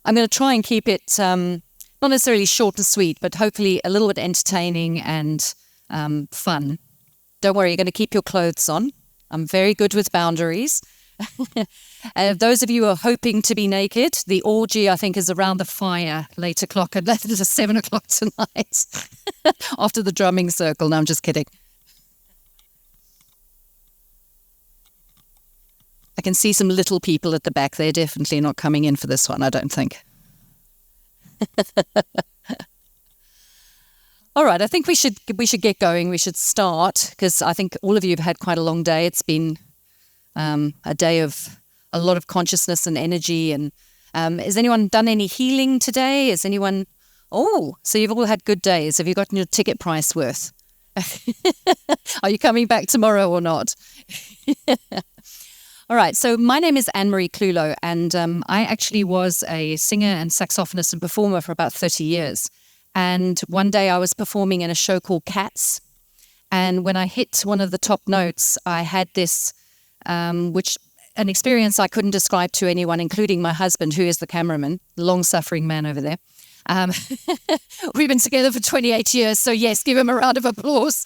I'm going to try and keep it not necessarily short and sweet, but hopefully a little bit entertaining and fun. Don't worry, you're going to keep your clothes on. I'm very good with boundaries. Those of you who are hoping to be naked, the orgy, I think, is around the fire, 8 o'clock, and that is 7 o'clock tonight after the drumming circle. No, I'm just kidding. I can see some little people at the back. They're definitely not coming in for this one, I don't think. All right, I think we should get going. We should start, because I think all of you have had quite a long day. It's been a day of a lot of consciousness and energy. And has anyone done any healing today? Has anyone... Oh, so you've all had good days. Have you gotten your ticket price worth? Are you coming back tomorrow or not? All right, so my name is Marie Clulow, and I actually was a singer and saxophonist and performer for about 30 years. And one day I was performing in a show called Cats. And when I hit one of the top notes, I had this, an experience I couldn't describe to anyone, including my husband, who is the cameraman, the long-suffering man over there. We've been together for 28 years, so yes, give him a round of applause.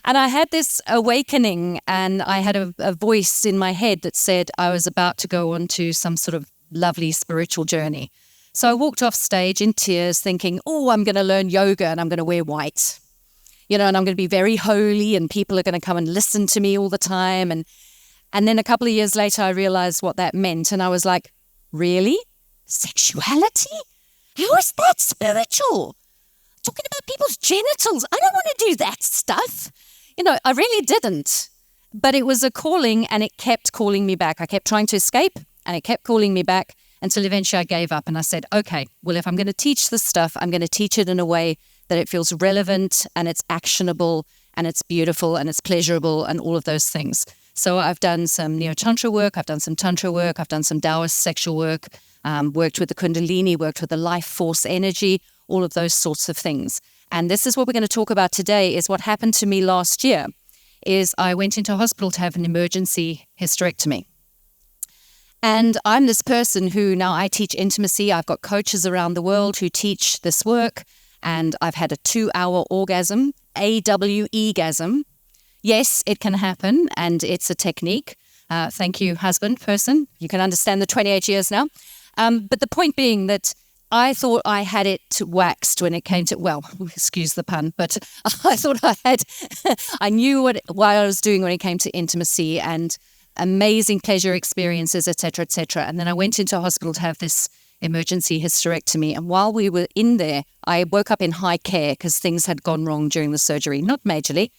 And I had this awakening, and I had a voice in my head that said I was about to go on to some sort of lovely spiritual journey. So I walked off stage in tears thinking, oh, I'm going to learn yoga and I'm going to wear white, and I'm going to be very holy and people are going to come and listen to me all the time. And then a couple of years later, I realized what that meant. And I was like, really? Sexuality? How is that spiritual? Talking about people's genitals. I don't want to do that stuff. I really didn't. But it was a calling, and it kept calling me back. I kept trying to escape, and it kept calling me back until eventually I gave up. And I said, okay, well, if I'm going to teach this stuff, I'm going to teach it in a way that it feels relevant and it's actionable and it's beautiful and it's pleasurable and all of those things. So I've done some Neo-Tantra work, I've done some Tantra work, I've done some Taoist sexual work, worked with the Kundalini, worked with the life force energy, all of those sorts of things. And this is what we're going to talk about today, is what happened to me last year, is I went into hospital to have an emergency hysterectomy. And I'm this person who now I teach intimacy. I've got coaches around the world who teach this work. And I've had a 2-hour orgasm, AWE-gasm. Yes, it can happen, and it's a technique. Thank you, husband, person. You can understand the 28 years now. But the point being that I thought I had it waxed when it came to, well, excuse the pun, but I thought I knew what I was doing when it came to intimacy and amazing pleasure experiences, etc., etc. And then I went into hospital to have this emergency hysterectomy. And while we were in there, I woke up in high care because things had gone wrong during the surgery, not majorly.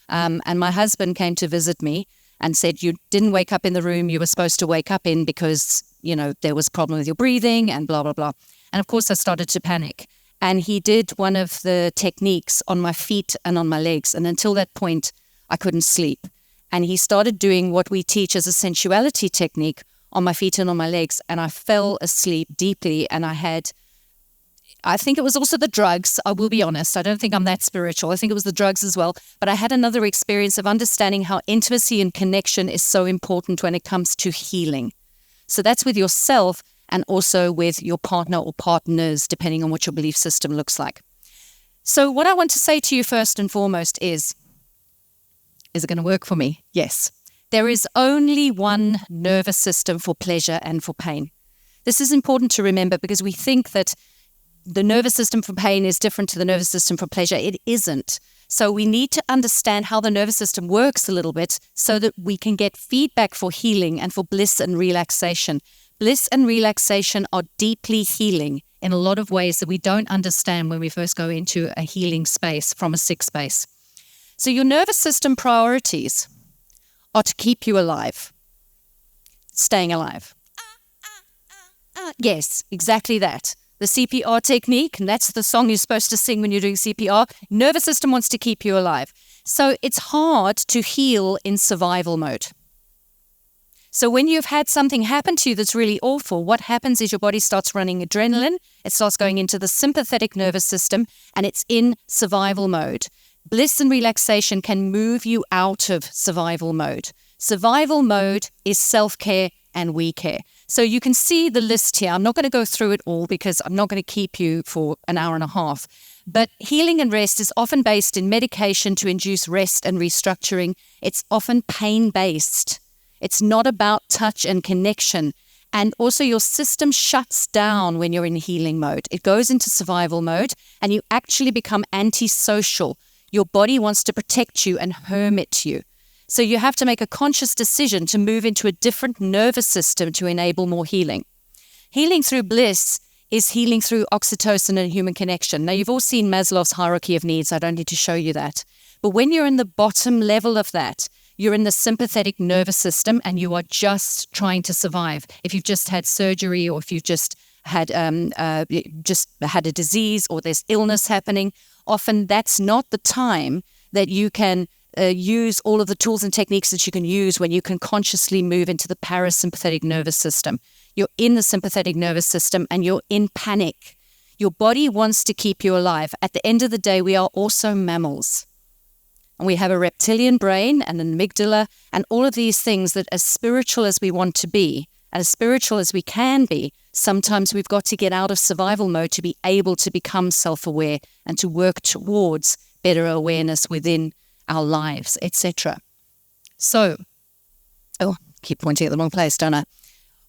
And my husband came to visit me and said, you didn't wake up in the room you were supposed to wake up in because, there was a problem with your breathing and blah, blah, blah. And of course, I started to panic. And he did one of the techniques on my feet and on my legs. And until that point, I couldn't sleep. And he started doing what we teach as a sensuality technique on my feet and on my legs. And I fell asleep deeply. And I think it was also the drugs. I will be honest. I don't think I'm that spiritual. I think it was the drugs as well. But I had another experience of understanding how intimacy and connection is so important when it comes to healing. So that's with yourself and also with your partner or partners, depending on what your belief system looks like. So what I want to say to you first and foremost is it going to work for me? Yes. There is only one nervous system for pleasure and for pain. This is important to remember because we think that the nervous system for pain is different to the nervous system for pleasure. It isn't. So we need to understand how the nervous system works a little bit so that we can get feedback for healing and for bliss and relaxation. Bliss and relaxation are deeply healing in a lot of ways that we don't understand when we first go into a healing space from a sick space. So your nervous system priorities are to keep you alive, staying alive. Yes, exactly that. The CPR technique, and that's the song you're supposed to sing when you're doing CPR. Nervous system wants to keep you alive. So it's hard to heal in survival mode. So when you've had something happen to you that's really awful, what happens is your body starts running adrenaline. It starts going into the sympathetic nervous system, and it's in survival mode. Bliss and relaxation can move you out of survival mode. Survival mode is self-care and we care. So you can see the list here. I'm not going to go through it all because I'm not going to keep you for an hour and a half. But healing and rest is often based in medication to induce rest and restructuring. It's often pain-based. It's not about touch and connection. And also your system shuts down when you're in healing mode. It goes into survival mode and you actually become antisocial. Your body wants to protect you and hermit you. So you have to make a conscious decision to move into a different nervous system to enable more healing. Healing through bliss is healing through oxytocin and human connection. Now, you've all seen Maslow's hierarchy of needs. I don't need to show you that. But when you're in the bottom level of that, you're in the sympathetic nervous system and you are just trying to survive. If you've just had surgery or if you've just had a disease or there's illness happening, often that's not the time that you can use all of the tools and techniques that you can use when you can consciously move into the parasympathetic nervous system. You're in the sympathetic nervous system and you're in panic. Your body wants to keep you alive. At the end of the day, we are also mammals. And we have a reptilian brain and an amygdala and all of these things that as spiritual as we want to be, as spiritual as we can be, sometimes we've got to get out of survival mode to be able to become self-aware and to work towards better awareness within our lives, etc. So, keep pointing at the wrong place, don't I?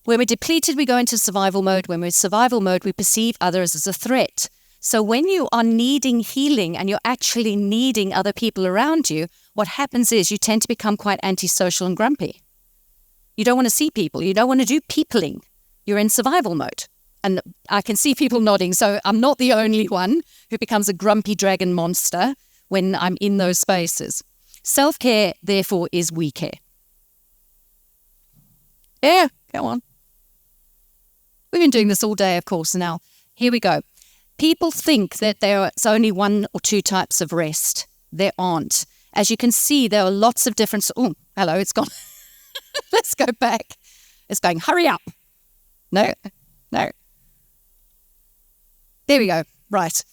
When we're depleted, we go into survival mode. When we're in survival mode, we perceive others as a threat. So when you are needing healing and you're actually needing other people around you, what happens is you tend to become quite antisocial and grumpy. You don't want to see people. You don't want to do peopling. You're in survival mode. And I can see people nodding, so I'm not the only one who becomes a grumpy dragon monster when I'm in those spaces. Self-care, therefore, is we care. Yeah, go on. We've been doing this all day, of course. Now, here we go. People think that there's only one or two types of rest. There aren't. As you can see, there are lots of different... Oh, hello, it's gone. Let's go back. It's going, hurry up. No. There we go. Right.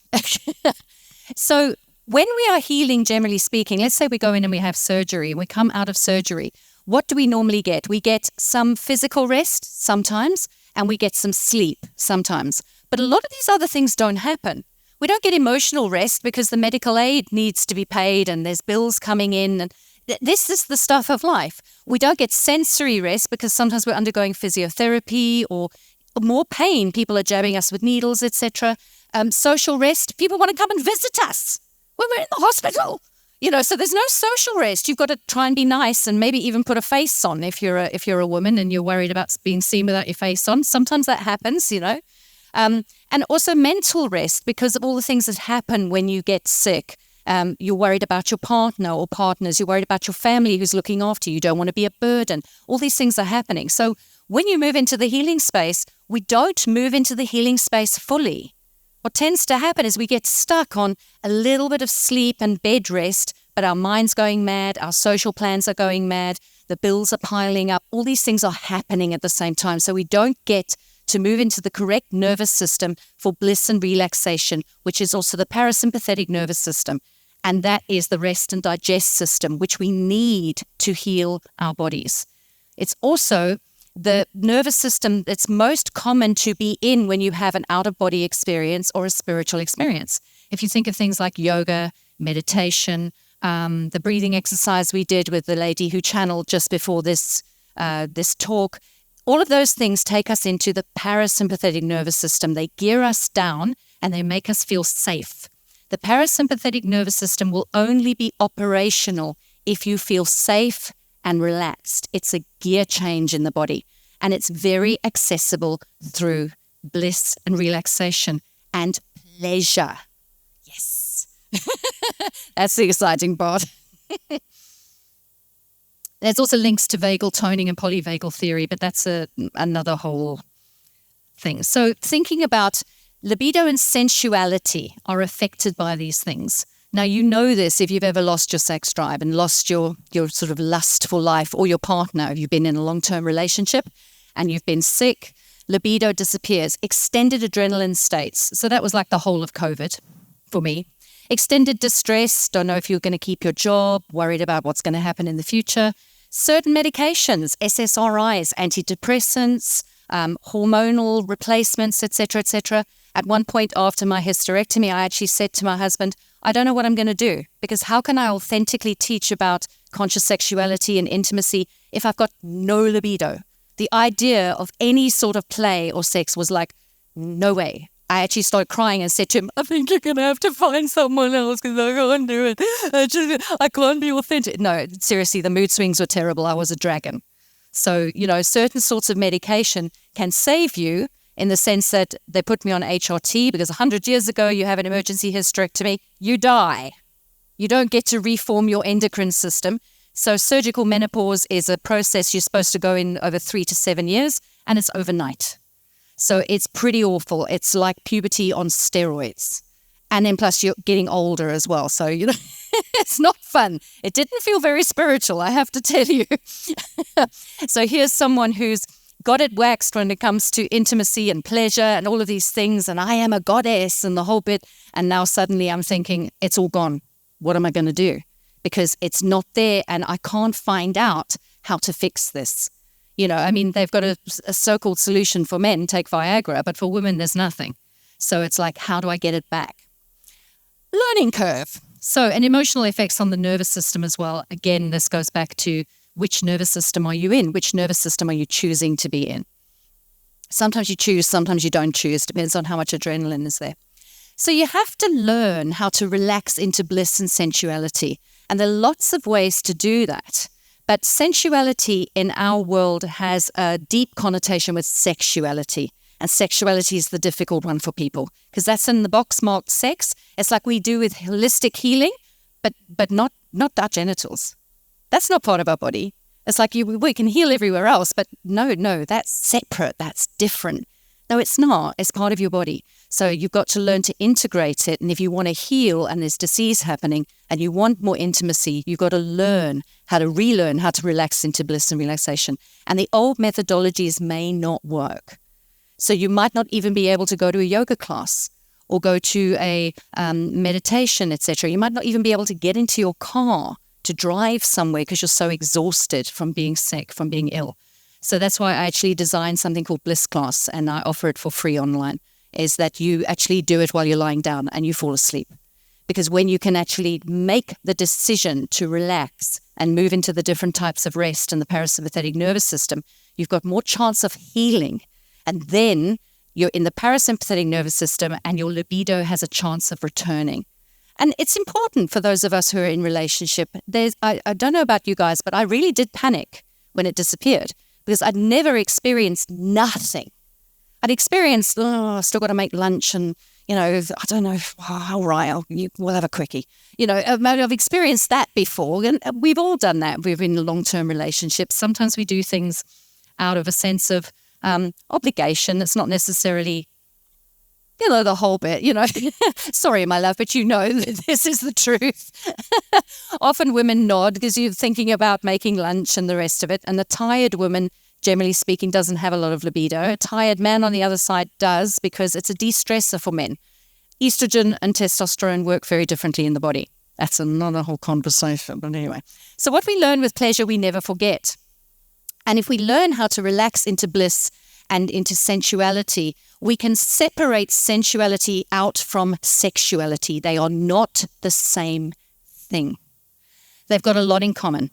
So when we are healing, generally speaking, let's say we go in and we have surgery and we come out of surgery, what do we normally get? We get some physical rest sometimes and we get some sleep sometimes. But a lot of these other things don't happen. We don't get emotional rest because the medical aid needs to be paid and there's bills coming in. And this is the stuff of life. We don't get sensory rest because sometimes we're undergoing physiotherapy or more pain. People are jabbing us with needles, etc. Social rest. People want to come and visit us when we're in the hospital. So there's no social rest. You've got to try and be nice and maybe even put a face on if you're a woman and you're worried about being seen without your face on. Sometimes that happens, And also mental rest because of all the things that happen when you get sick. You're worried about your partner or partners. You're worried about your family who's looking after you. You don't want to be a burden. All these things are happening. So when you move into the healing space, we don't move into the healing space fully. What tends to happen is we get stuck on a little bit of sleep and bed rest, but our mind's going mad, our social plans are going mad, the bills are piling up. All these things are happening at the same time. So we don't get to move into the correct nervous system for bliss and relaxation, which is also the parasympathetic nervous system. And that is the rest and digest system, which we need to heal our bodies. It's also the nervous system that's most common to be in when you have an out-of-body experience or a spiritual experience. If you think of things like yoga, meditation, the breathing exercise we did with the lady who channeled just before this talk, all of those things take us into the parasympathetic nervous system. They gear us down and they make us feel safe. The parasympathetic nervous system will only be operational if you feel safe and relaxed. It's a gear change in the body, and it's very accessible through bliss and relaxation and pleasure. Yes. That's the exciting part. There's also links to vagal toning and polyvagal theory, but that's another whole thing. So thinking about libido and sensuality are affected by these things. Now, you know this if you've ever lost your sex drive and lost your sort of lustful life, or your partner, if you've been in a long-term relationship and you've been sick, libido disappears. Extended adrenaline states. So that was like the whole of COVID for me. Extended distress, don't know if you're going to keep your job, worried about what's going to happen in the future. Certain medications, SSRIs, antidepressants, hormonal replacements, etc., etc. At one point after my hysterectomy, I actually said to my husband, I don't know what I'm going to do, because how can I authentically teach about conscious sexuality and intimacy if I've got no libido? The idea of any sort of play or sex was like, no way. I actually started crying and said to him, I think you're going to have to find someone else because I can't do it. I can't be authentic. No, seriously, the mood swings were terrible. I was a dragon. So, certain sorts of medication can save you in the sense that they put me on HRT because 100 years ago you have an emergency hysterectomy, you die. You don't get to reform your endocrine system. So surgical menopause is a process you're supposed to go in over 3 to 7 years, and it's overnight. So it's pretty awful. It's like puberty on steroids. And then plus you're getting older as well. So, it's not fun. It didn't feel very spiritual, I have to tell you. So here's someone who's got it waxed when it comes to intimacy and pleasure and all of these things. And I am a goddess and the whole bit. And now suddenly I'm thinking, it's all gone. What am I going to do? Because it's not there and I can't find out how to fix this. They've got a so-called solution for men, take Viagra, but for women, there's nothing. So it's like, how do I get it back? Learning curve. So, and emotional effects on the nervous system as well. Again, this goes back to which nervous system are you in? Which nervous system are you choosing to be in? Sometimes you choose, sometimes you don't choose. Depends on how much adrenaline is there. So you have to learn how to relax into bliss and sensuality. And there are lots of ways to do that. But sensuality in our world has a deep connotation with sexuality. And sexuality is the difficult one for people because that's in the box marked sex. It's like we do with holistic healing, but not our genitals. That's not part of our body. It's like we can heal everywhere else, but no, that's separate. That's different. No, it's not. It's part of your body. So you've got to learn to integrate it. And if you want to heal and there's disease happening and you want more intimacy, you've got to learn how to relearn how to relax into bliss and relaxation. And the old methodologies may not work. So you might not even be able to go to a yoga class or go to a meditation, etc. You might not even be able to get into your car to drive somewhere because you're so exhausted from being sick, from being ill. So that's why I actually designed something called Bliss Class, and I offer it for free online, is that you actually do it while you're lying down and you fall asleep. Because when you can actually make the decision to relax and move into the different types of rest in the parasympathetic nervous system, you've got more chance of healing. And then you're in the parasympathetic nervous system and your libido has a chance of returning. And it's important for those of us who are in relationship. I don't know about you guys, but I really did panic when it disappeared because I'd never experienced nothing. I'd experienced, I've still got to make lunch and, I don't know, all right, we'll have a quickie. I've experienced that before, and we've all done that. We're in long-term relationships. Sometimes we do things out of a sense of obligation. It's not necessarily, the whole bit, Sorry, my love, but this is the truth. Often women nod because you're thinking about making lunch and the rest of it. And the tired woman, generally speaking, doesn't have a lot of libido. A tired man on the other side does because it's a de-stressor for men. Estrogen and testosterone work very differently in the body. That's another whole conversation, but anyway. So what we learn with pleasure, we never forget. And if we learn how to relax into bliss and into sensuality, we can separate sensuality out from sexuality. They are not the same thing. They've got a lot in common.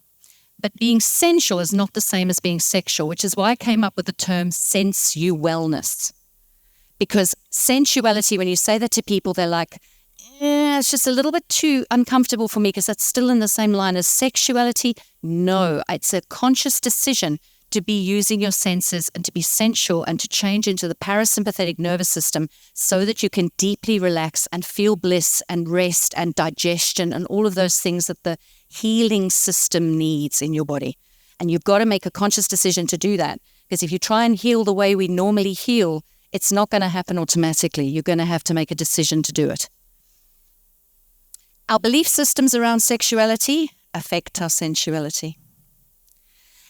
But being sensual is not the same as being sexual, which is why I came up with the term sensualness. Because sensuality, when you say that to people, they're like, it's just a little bit too uncomfortable for me because that's still in the same line as sexuality. No, it's a conscious decision to be using your senses and to be sensual and to change into the parasympathetic nervous system so that you can deeply relax and feel bliss and rest and digestion and all of those things that the healing system needs in your body. And you've got to make a conscious decision to do that, because if you try and heal the way we normally heal, it's not going to happen automatically. You're going to have to make a decision to do it. Our belief systems around sexuality affect our sensuality.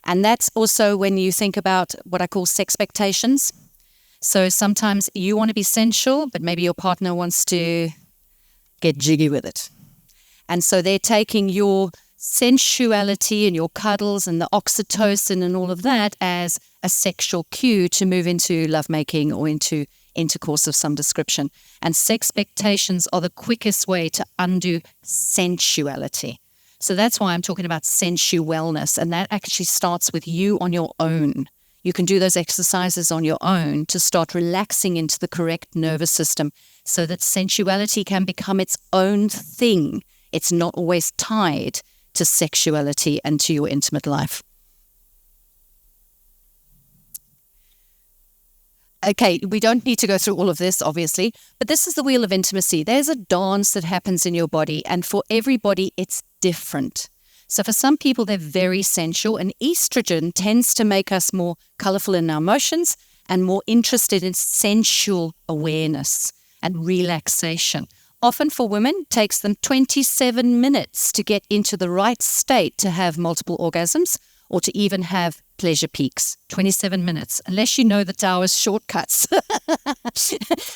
And that's also when you think about what I call sexpectations. So sometimes you want to be sensual, but maybe your partner wants to get jiggy with it. And so they're taking your sensuality and your cuddles and the oxytocin and all of that as a sexual cue to move into lovemaking or into intercourse of some description. And sex expectations are the quickest way to undo sensuality. So that's why I'm talking about sensualness, and that actually starts with you on your own. You can do those exercises on your own to start relaxing into the correct nervous system so that sensuality can become its own thing. It's not always tied to sexuality and to your intimate life. Okay, we don't need to go through all of this, obviously, but this is the wheel of intimacy. There's a dance that happens in your body, and for everybody, it's different. So for some people, they're very sensual, and estrogen tends to make us more colorful in our emotions and more interested in sensual awareness and relaxation. Often for women, it takes them 27 minutes to get into the right state to have multiple orgasms or to even have pleasure peaks. 27 minutes, unless you know the Taoist shortcuts.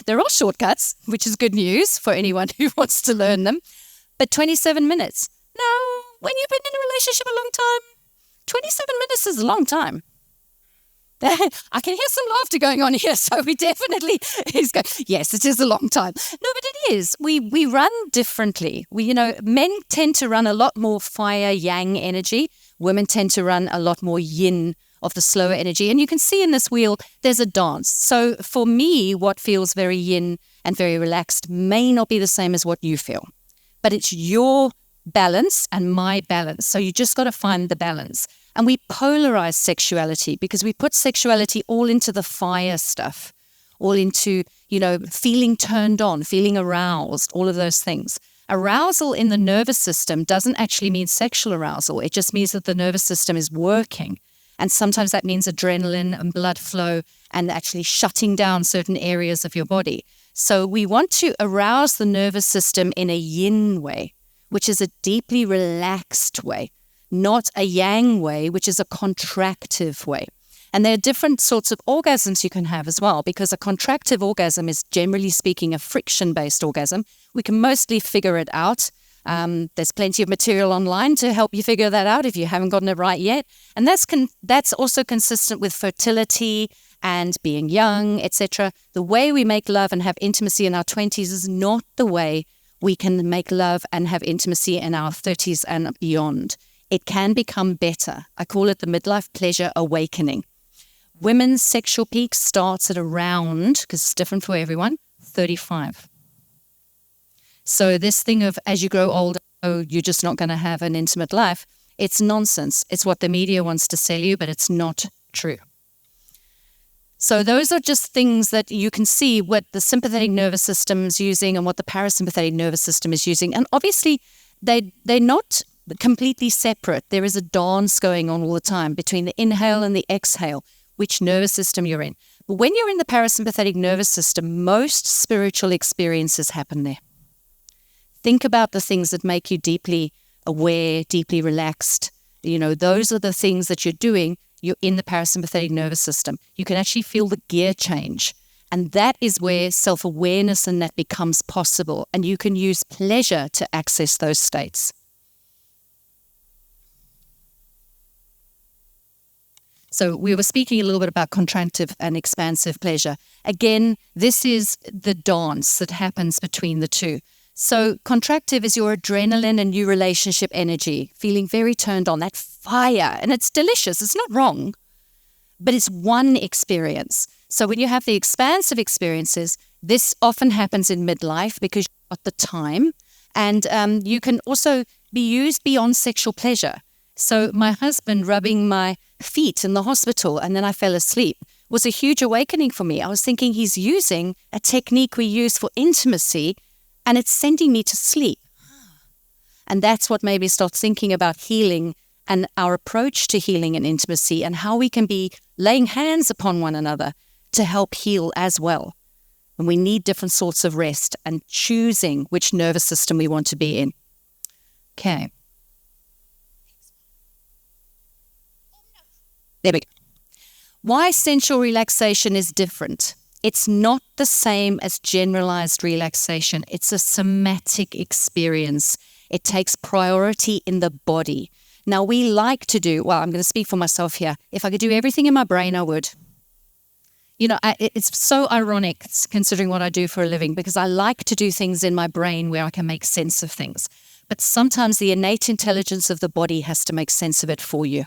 There are shortcuts, which is good news for anyone who wants to learn them. But 27 minutes. Now, when you've been in a relationship a long time, 27 minutes is a long time. I can hear some laughter going on here, so we definitely is going, yes, it is a long time. No, but it is. We run differently. Men tend to run a lot more fire yang energy. Women tend to run a lot more yin of the slower energy. And you can see in this wheel, there's a dance. So for me, what feels very yin and very relaxed may not be the same as what you feel. But it's your balance and my balance. So you just got to find the balance. And we polarize sexuality because we put sexuality all into the fire stuff, all into, feeling turned on, feeling aroused, all of those things. Arousal in the nervous system doesn't actually mean sexual arousal. It just means that the nervous system is working. And sometimes that means adrenaline and blood flow and actually shutting down certain areas of your body. So we want to arouse the nervous system in a yin way, which is a deeply relaxed way, not a yang way, which is a contractive way. And there are different sorts of orgasms you can have as well, because a contractive orgasm is, generally speaking, a friction-based orgasm. We can mostly figure it out. There's plenty of material online to help you figure that out if you haven't gotten it right yet. And that's also consistent with fertility and being young, etc. The way we make love and have intimacy in our 20s is not the way we can make love and have intimacy in our 30s and beyond. It can become better. I call it the midlife pleasure awakening. Women's sexual peak starts at around, because it's different for everyone, 35. So this thing of as you grow older, you're just not going to have an intimate life, it's nonsense. It's what the media wants to sell you, but it's not true. So those are just things that you can see what the sympathetic nervous system is using and what the parasympathetic nervous system is using. And obviously, they're not completely separate. There is a dance going on all the time between the inhale and the exhale, which nervous system you're in. But when you're in the parasympathetic nervous system, most spiritual experiences happen there. Think about the things that make you deeply aware, deeply relaxed. Those are the things that you're doing. You're in the parasympathetic nervous system. You can actually feel the gear change. And that is where self-awareness and that becomes possible. And you can use pleasure to access those states. So we were speaking a little bit about contractive and expansive pleasure. Again, this is the dance that happens between the two. So contractive is your adrenaline and new relationship energy, feeling very turned on, that fire. And it's delicious. It's not wrong, but it's one experience. So when you have the expansive experiences, this often happens in midlife because you've got the time. And you can also be used beyond sexual pleasure. So my husband rubbing my feet in the hospital and then I fell asleep was a huge awakening for me. I was thinking he's using a technique we use for intimacy and it's sending me to sleep. And that's what made me start thinking about healing and our approach to healing and intimacy and how we can be laying hands upon one another to help heal as well. And we need different sorts of rest and choosing which nervous system we want to be in. Okay. There we go. Why sensual relaxation is different. It's not the same as generalized relaxation. It's a somatic experience. It takes priority in the body. Now, we like to do, well, I'm going to speak for myself here. If I could do everything in my brain, I would. It's so ironic considering what I do for a living, because I like to do things in my brain where I can make sense of things. But sometimes the innate intelligence of the body has to make sense of it for you.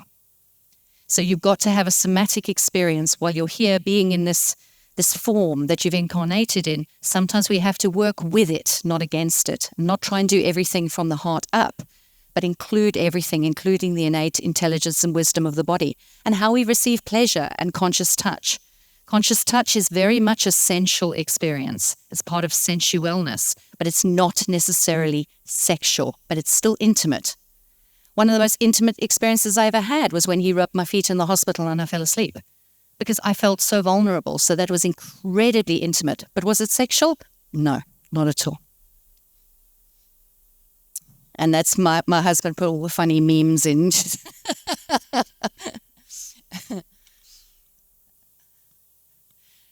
So you've got to have a somatic experience while you're here being in this form that you've incarnated in. Sometimes we have to work with it, not against it, not try and do everything from the heart up, but include everything, including the innate intelligence and wisdom of the body and how we receive pleasure and conscious touch. Conscious touch is very much a sensual experience. It's part of sensualness, but it's not necessarily sexual, but it's still intimate. One of the most intimate experiences I ever had was when he rubbed my feet in the hospital and I fell asleep because I felt so vulnerable. So that was incredibly intimate. But was it sexual? No, not at all. And that's my husband put all the funny memes in.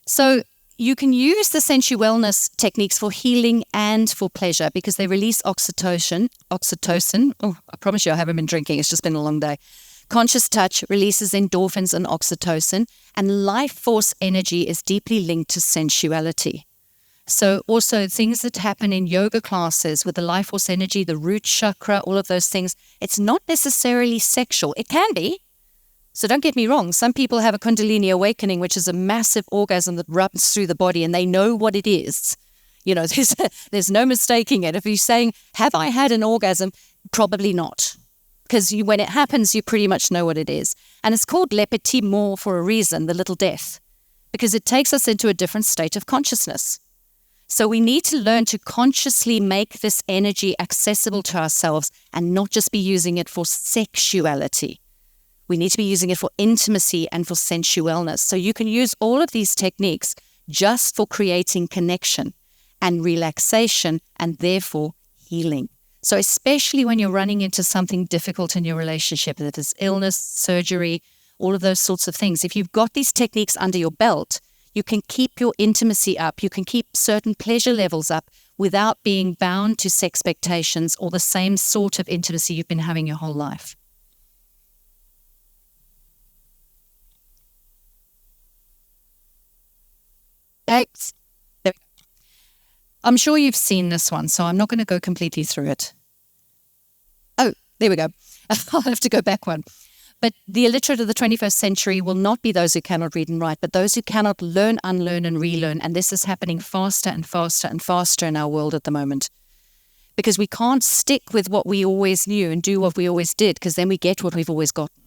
So you can use the sensualness techniques for healing and for pleasure because they release oxytocin. Oh, I promise you I haven't been drinking. It's just been a long day. Conscious touch releases endorphins and oxytocin, and life force energy is deeply linked to sensuality. So also things that happen in yoga classes with the life force energy, the root chakra, all of those things, it's not necessarily sexual. It can be. So don't get me wrong. Some people have a Kundalini awakening, which is a massive orgasm that rubs through the body and they know what it is. There's no mistaking it. If you're saying, have I had an orgasm? Probably not. Because when it happens, you pretty much know what it is. And it's called le petit mort for a reason, the little death, because it takes us into a different state of consciousness. So we need to learn to consciously make this energy accessible to ourselves and not just be using it for sexuality. We need to be using it for intimacy and for sensualness. So you can use all of these techniques just for creating connection and relaxation and therefore healing. So especially when you're running into something difficult in your relationship, that is illness, surgery, all of those sorts of things. If you've got these techniques under your belt, you can keep your intimacy up. You can keep certain pleasure levels up without being bound to sex expectations or the same sort of intimacy you've been having your whole life. Thanks. There we go. I'm sure you've seen this one, so I'm not going to go completely through it. Oh, there we go. I'll have to go back one. But the illiterate of the 21st century will not be those who cannot read and write, but those who cannot learn, unlearn, and relearn. And this is happening faster and faster and faster in our world at the moment. Because we can't stick with what we always knew and do what we always did, because then we get what we've always gotten.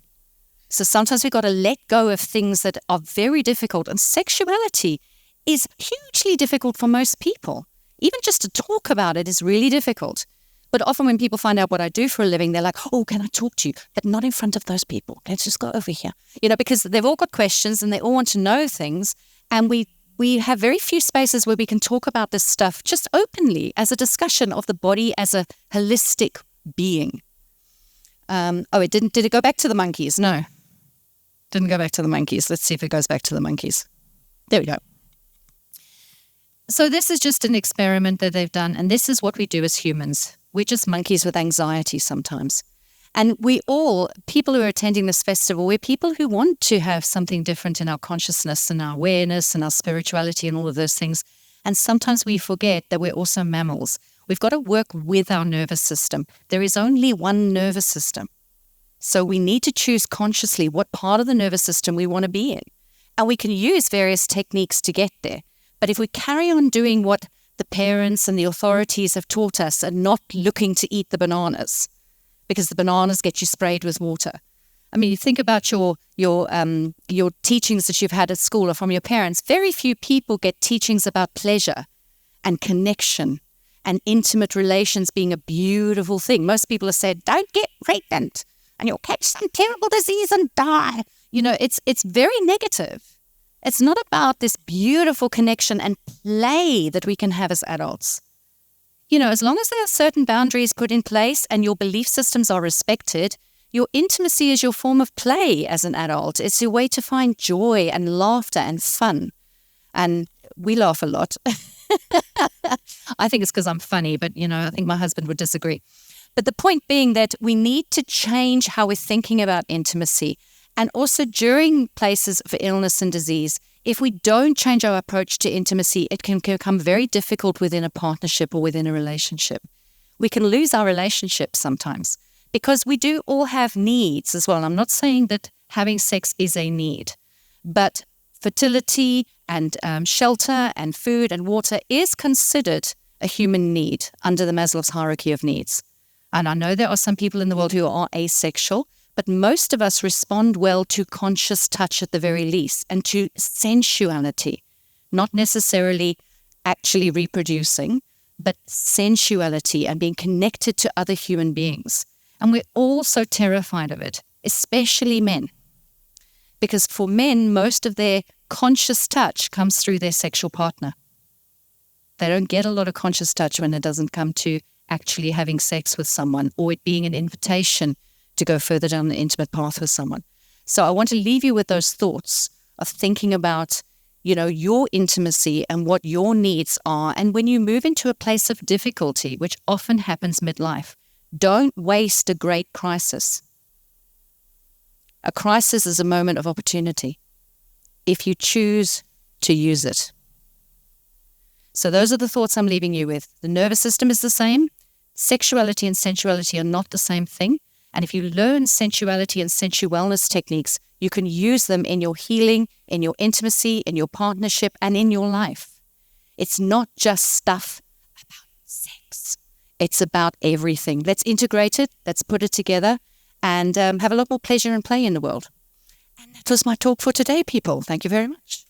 So sometimes we've got to let go of things that are very difficult. And sexuality is hugely difficult for most people. Even just to talk about it is really difficult. But often when people find out what I do for a living, they're like, oh, can I talk to you? But not in front of those people. Let's just go over here. Because they've all got questions and they all want to know things. And we have very few spaces where we can talk about this stuff just openly as a discussion of the body as a holistic being. Did it go back to the monkeys? No. Didn't go back to the monkeys. Let's see if it goes back to the monkeys. There we go. So this is just an experiment that they've done, and this is what we do as humans. We're just monkeys with anxiety sometimes. And we all, people who are attending this festival, we're people who want to have something different in our consciousness and our awareness and our spirituality and all of those things. And sometimes we forget that we're also mammals. We've got to work with our nervous system. There is only one nervous system. So we need to choose consciously what part of the nervous system we want to be in. And we can use various techniques to get there. But if we carry on doing what the parents and the authorities have taught us and not looking to eat the bananas, because the bananas get you sprayed with water. I mean, you think about your teachings that you've had at school or from your parents. Very few people get teachings about pleasure and connection and intimate relations being a beautiful thing. Most people have said, don't get pregnant and you'll catch some terrible disease and die. It's very negative. It's not about this beautiful connection and play that we can have as adults. As long as there are certain boundaries put in place and your belief systems are respected, your intimacy is your form of play as an adult. It's your way to find joy and laughter and fun. And we laugh a lot. I think it's because I'm funny, but, I think my husband would disagree. But the point being that we need to change how we're thinking about intimacy. And also during places of illness and disease, if we don't change our approach to intimacy, it can become very difficult within a partnership or within a relationship. We can lose our relationships sometimes because we do all have needs as well. I'm not saying that having sex is a need, but fertility and shelter and food and water is considered a human need under the Maslow's hierarchy of needs. And I know there are some people in the world who are asexual, but most of us respond well to conscious touch at the very least and to sensuality, not necessarily actually reproducing, but sensuality and being connected to other human beings. And we're all so terrified of it, especially men. Because for men, most of their conscious touch comes through their sexual partner. They don't get a lot of conscious touch when it doesn't come to actually having sex with someone or it being an invitation to go further down the intimate path with someone. So I want to leave you with those thoughts of thinking about, your intimacy and what your needs are. And when you move into a place of difficulty, which often happens midlife, don't waste a great crisis. A crisis is a moment of opportunity if you choose to use it. So those are the thoughts I'm leaving you with. The nervous system is the same. Sexuality and sensuality are not the same thing. And if you learn sensuality and sensual wellness techniques, you can use them in your healing, in your intimacy, in your partnership, and in your life. It's not just stuff about sex. It's about everything. Let's integrate it. Let's put it together and have a lot more pleasure and play in the world. And that was my talk for today, people. Thank you very much.